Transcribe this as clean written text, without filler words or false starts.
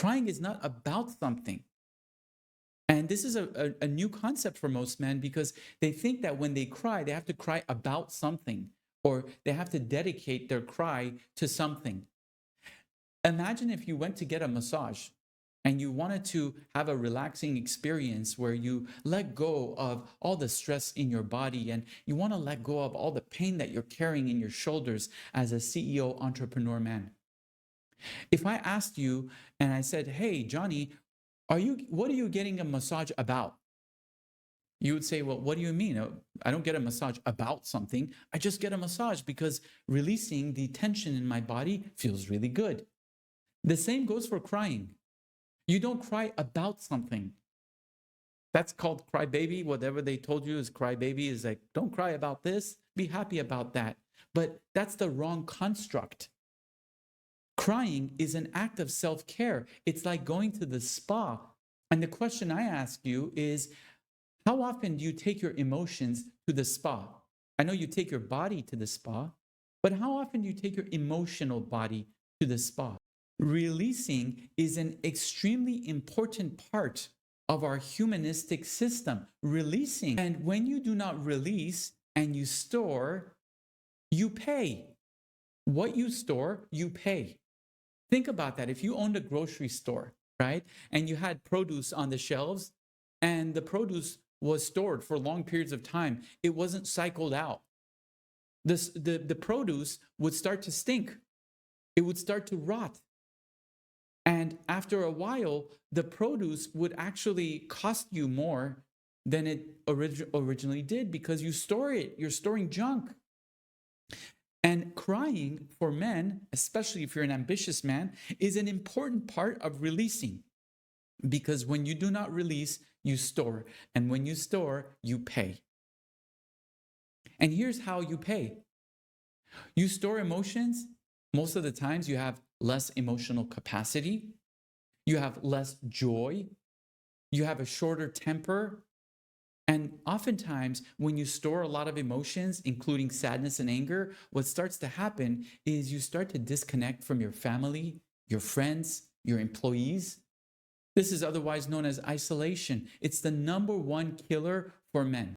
Crying is not about something. And this is a new concept for most men because they think that when they cry, they have to cry about something or they have to dedicate their cry to something. Imagine if you went to get a massage and you wanted to have a relaxing experience where you let go of all the stress in your body and you want to let go of all the pain that you're carrying in your shoulders as a CEO entrepreneur man. If I asked you and I said, "Hey, Johnny, what are you getting a massage about?" You would say, "Well, what do you mean? I don't get a massage about something. I just get a massage because releasing the tension in my body feels really good." The same goes for crying. You don't cry about something. That's called cry baby. Whatever they told you is cry baby is like, don't cry about this, be happy about that. But that's the wrong construct. Crying is an act of self care. It's like going to the spa. And the question I ask you is, how often do you take your emotions to the spa? I know you take your body to the spa, but how often do you take your emotional body to the spa? Releasing is an extremely important part of our humanistic system. Releasing. And when you do not release and you store, you pay. What you store, you pay. Think about that. If you owned a grocery store, right, and you had produce on the shelves and the produce was stored for long periods of time, it wasn't cycled out. The produce would start to stink, it would start to rot. And after a while, the produce would actually cost you more than it originally did because you store it, you're storing junk. And crying for men, especially if you're an ambitious man, is an important part of releasing. Because when you do not release, you store. And when you store, you pay. And here's how you pay. You store emotions. Most of the times you have less emotional capacity. You have less joy. You have a shorter temper. And oftentimes, when you store a lot of emotions, including sadness and anger, what starts to happen is you start to disconnect from your family, your friends, your employees. This is otherwise known as isolation. It's the number one killer for men.